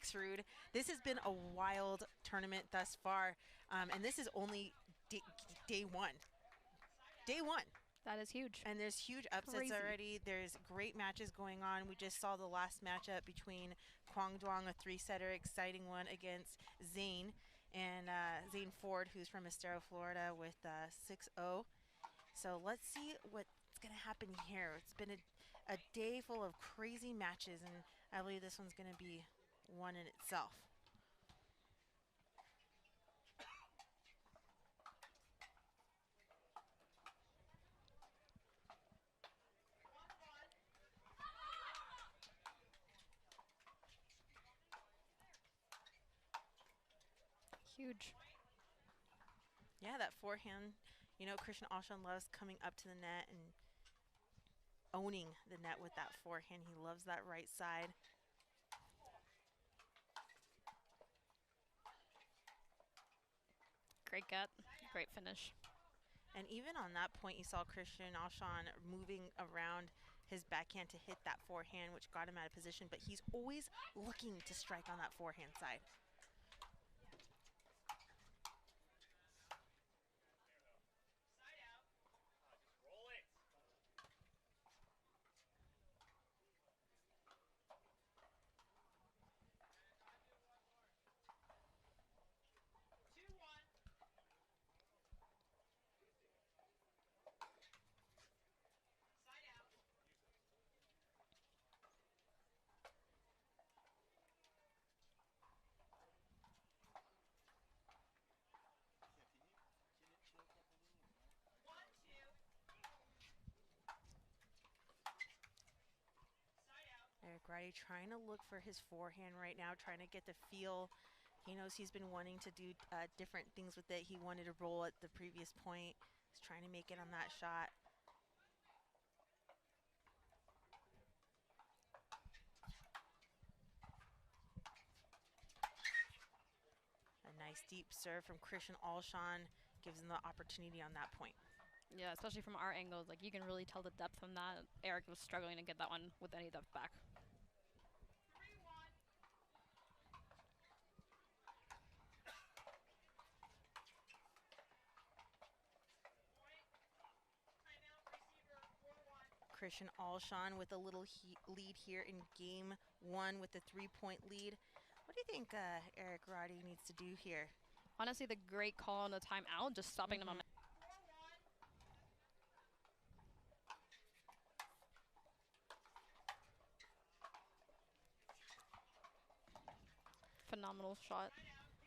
Axrud. This has been a wild tournament thus far, and this is only day one. Day one. That is huge. And there's huge upsets already. There's great matches going on. We just saw the last matchup between Kwang Duong, a three-setter, exciting one against Zane, and Zane Ford, who's from Estero, Florida, with 6-0. So let's see what's going to happen here. It's been a day full of crazy matches, and I believe this one's going to be one in itself. Huge. Yeah, that forehand. You know, Christian Alshon loves coming up to the net and owning the net with that forehand. He loves that right side. Great gut, great finish. And even on that point, you saw Christian Alshon moving around his backhand to hit that forehand, which got him out of position. But he's always looking to strike on that forehand side. Roddy trying to look for his forehand right now, trying to get the feel. He knows he's been wanting to do different things with it. He wanted to roll at the previous point. He's trying to make it on that shot. A nice deep serve from Christian Alshon gives him the opportunity on that point. Yeah, especially from our angles, like you can really tell the depth from that. Eric was struggling to get that one with any depth back. Christian Alshon with a little lead here in game one with the 3-point lead. What do you think Eric Roddy needs to do here? Honestly, the great call on the timeout, just stopping them on. Phenomenal shot.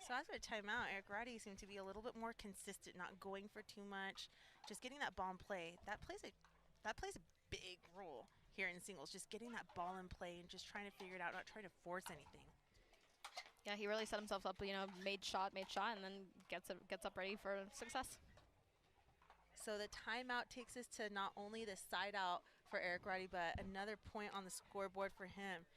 So after a timeout, Eric Roddy seemed to be a little bit more consistent, not going for too much, just getting that ball in play. That plays a big role here in singles, just getting that ball in play and just trying to figure it out, not trying to force anything. Yeah, he really set himself up, you know, made shot, and then gets up ready for success. So the timeout takes us to not only the side out for Eric Roddy, but another point on the scoreboard for him.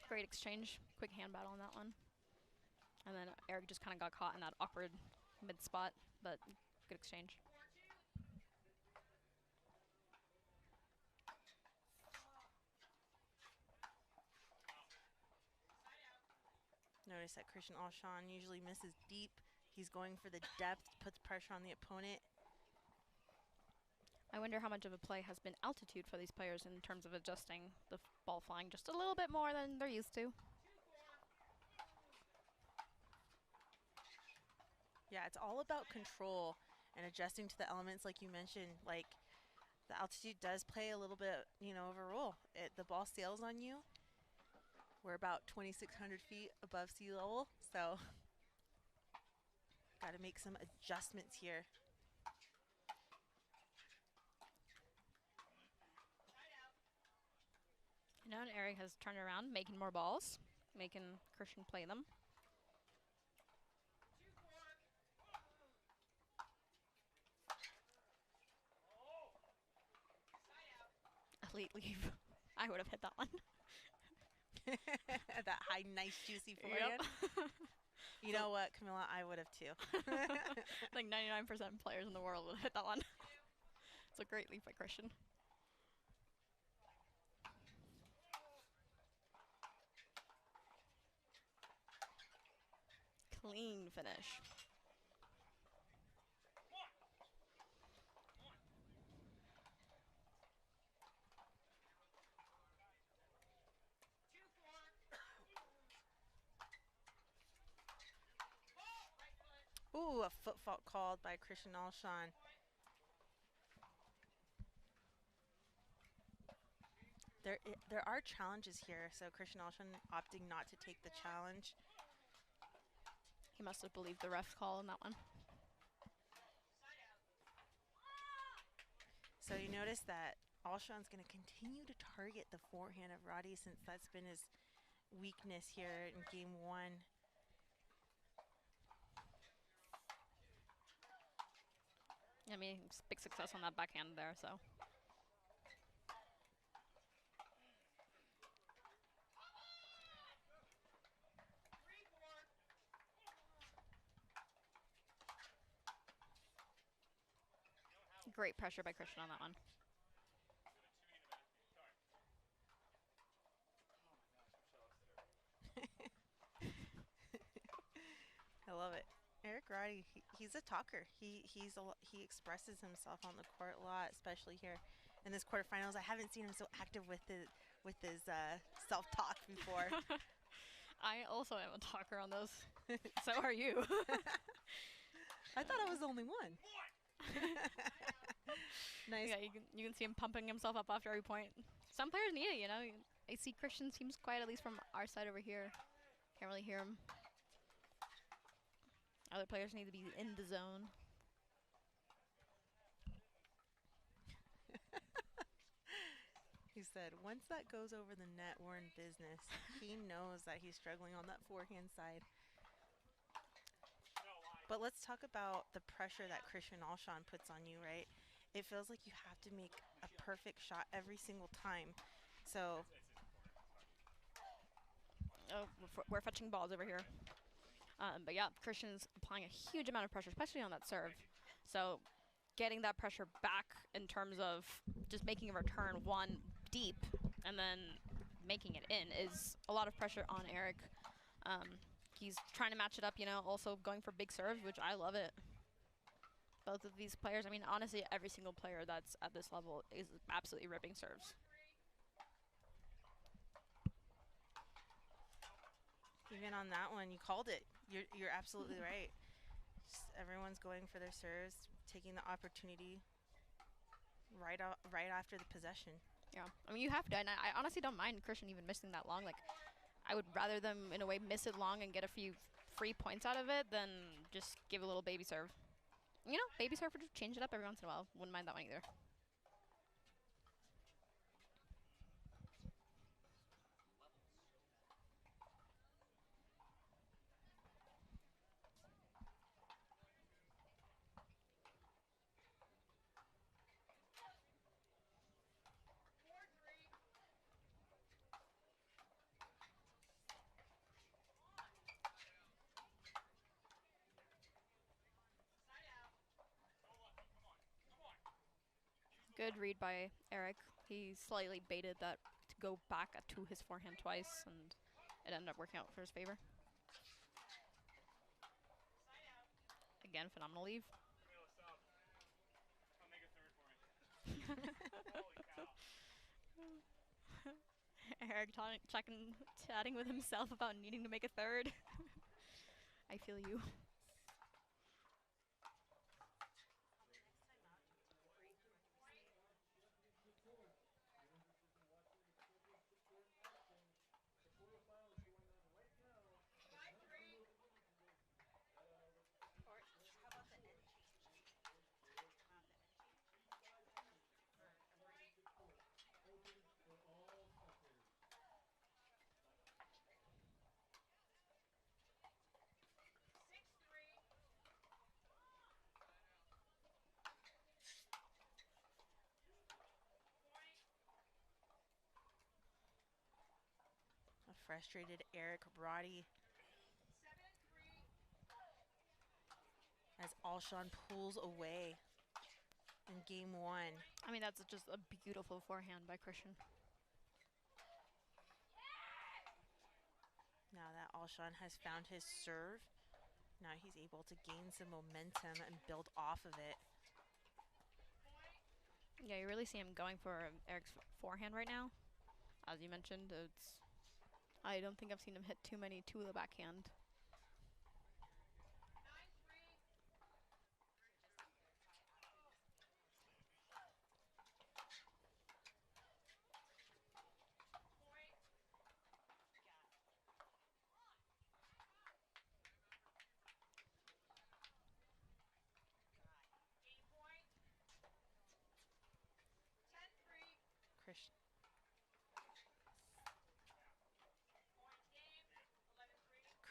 Great exchange, quick hand battle on that one. And then Eric just kind of got caught in that awkward mid spot, but good exchange. Notice that Christian Alshon usually misses deep. He's going for the depth, puts pressure on the opponent. I wonder how much of a play has been altitude for these players in terms of adjusting the ball flying just a little bit more than they're used to. Yeah, it's all about control and adjusting to the elements like you mentioned. Like, the altitude does play a little bit, you know, of a role. The ball sails on you. We're about 2,600 feet above sea level, so got to make some adjustments here. You know, and Eric has turned around, making more balls, making Christian play them. Elite leave. I would have hit that one. That high, nice, juicy forehand. Yep. You know what, Camilla? I would have too. Like 99% of players in the world would hit that one. It's a great lead by Christian. Clean finish. Ooh, a foot fault called by Christian Alshon. There are challenges here, so Christian Alshon opting not to take the challenge. He must have believed the ref's call in that one. So you notice that Alshon's going to continue to target the forehand of Roddy since that's been his weakness here in game 1. I mean, big success on that backhand there, so. Great pressure by Christian on that one. I love it. Eric Roddy, he's a talker. He expresses himself on the court a lot, especially here in this quarterfinals. I haven't seen him so active with his self-talk before. I also am a talker on those. So are you. I thought I was the only one. Nice. Yeah, you can see him pumping himself up after every point. Some players need it, you know. I see Christian seems quiet, at least from our side over here. Can't really hear him. Other players need to be in the zone. He said, once that goes over the net, we're in business. He knows that he's struggling on that forehand side. But let's talk about the pressure that Christian Alshon puts on you, right? It feels like you have to make a perfect shot every single time. So we're fetching balls over here. But yeah, Christian's applying a huge amount of pressure, especially on that serve. So getting that pressure back in terms of just making a return one deep and then making it in is a lot of pressure on Eric. He's trying to match it up, you know, also going for big serves, which I love it. Both of these players, I mean, honestly, every single player that's at this level is absolutely ripping serves. Even on that one, you called it. You're absolutely right. Just everyone's going for their serves, taking the opportunity right after the possession. Yeah, I mean, you have to, and I honestly don't mind Christian even missing that long. Like, I would rather them, in a way, miss it long and get a few free points out of it than just give a little baby serve. You know, baby serve, just change it up every once in a while. Wouldn't mind that one either. Good read by Eric. He slightly baited that to go back to his forehand twice, and it ended up working out for his favor. Again, phenomenal leave. Eric chatting with himself about needing to make a third. I feel you. frustrated Eric Roddy as Alshon pulls away in game 1. I mean, that's just a beautiful forehand by Christian. Now that Alshon has found his serve, now he's able to gain some momentum and build off of it. Yeah, you really see him going for Eric's forehand right now. As you mentioned, I don't think I've seen him hit too many to the backhand.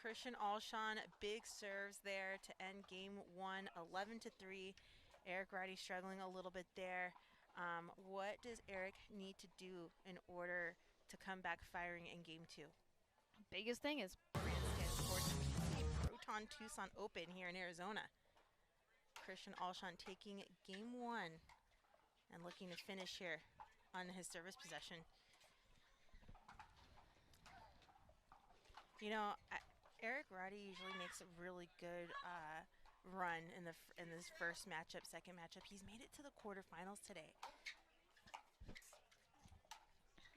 Christian Alshon, big serves there to end game 1, 11-3. Eric Roddy struggling a little bit there. What does Eric need to do in order to come back firing in game 2? Biggest thing is grandstand sports Proton Tucson Open here in Arizona. Christian Alshon taking game 1 and looking to finish here on his service possession. You know, Eric Roddy usually makes a really good run in this first matchup, second matchup. He's made it to the quarterfinals today.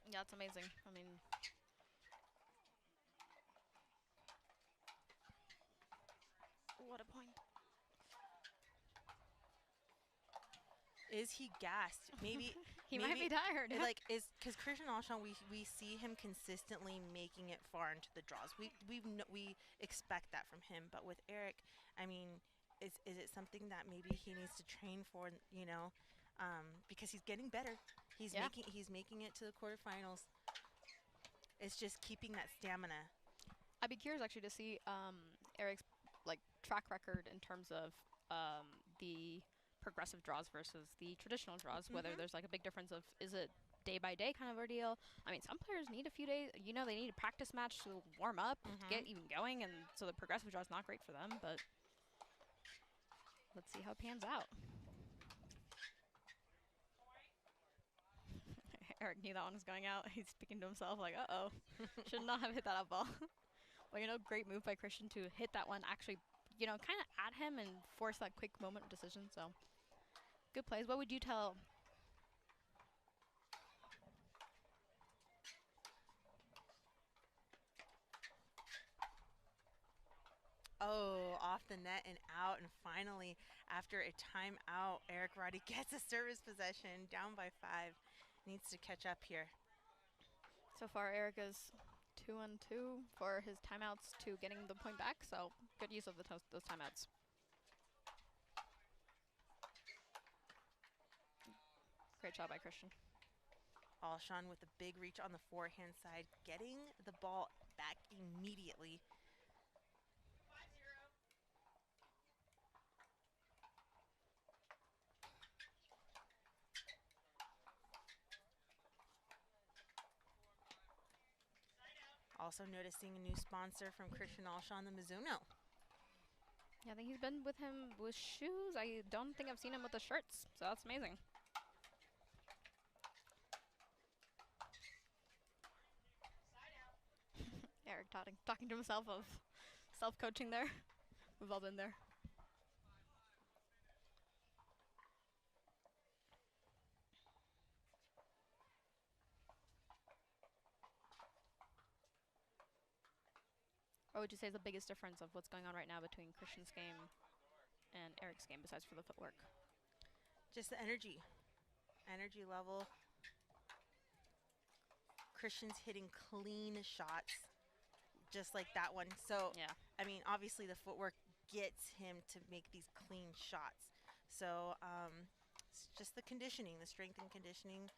Yeah, it's amazing. I mean, what a point. Is he gassed? Maybe he might be tired. Like, because Christian Alshon, we see him consistently making it far into the draws. We expect that from him. But with Eric, I mean, is it something that maybe he needs to train for? You know, because he's getting better. He's making it to the quarterfinals. It's just keeping that stamina. I'd be curious actually to see Eric's track record in terms of the progressive draws versus the traditional draws, whether there's a big difference of, is it day by day kind of ordeal? I mean, some players need a few days, they need a practice match to warm up, to get even going, and so the progressive draw is not great for them, but let's see how it pans out. Eric knew that one was going out. He's speaking to himself like, uh-oh, should not have hit that out ball. Well, great move by Christian to hit that one, actually, kind of at him and force that quick moment of decision, so good plays. What would you tell? Oh, off the net and out, and finally, after a timeout, Eric Roddy gets a service possession, down by 5. Needs to catch up here. So far, Eric is 2-2 for his timeouts to getting the point back, so good use of those timeouts. Great job by Christian. Alshon with a big reach on the forehand side, getting the ball back immediately. Also noticing a new sponsor from Christian Alshon, the Mizuno. Yeah, I think he's been with him with shoes. I don't think I've seen him with the shirts, so that's amazing. Eric talking to himself of self-coaching there. We've all been there. What would you say is the biggest difference of what's going on right now between Christian's game and Eric's game, besides for the footwork? Just the energy level. Christian's hitting clean shots, just like that one. So, yeah. I mean, obviously the footwork gets him to make these clean shots. So, it's just the conditioning, the strength and conditioning.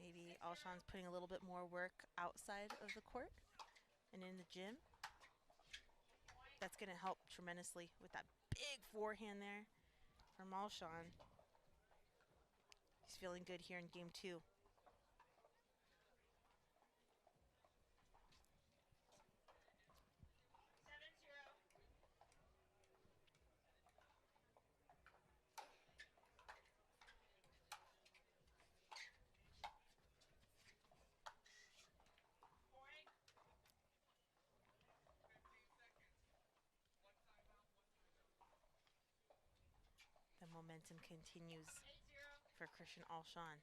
Maybe Alshon's putting a little bit more work outside of the court and in the gym. That's going to help tremendously with that big forehand there from Alshon. He's feeling good here in game 2. momentum continues for Christian Alshon.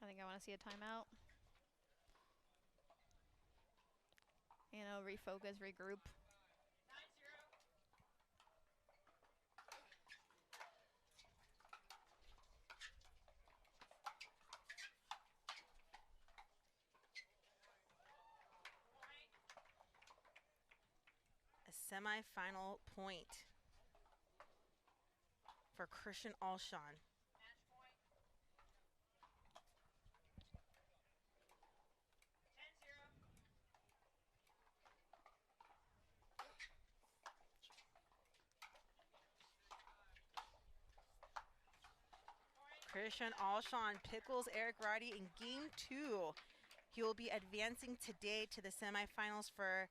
I think I want to see a timeout. You know, refocus, regroup. A semifinal point for Christian Alshon. Christian Alshon pickles Eric Roddy in game 2. He will be advancing today to the semifinals for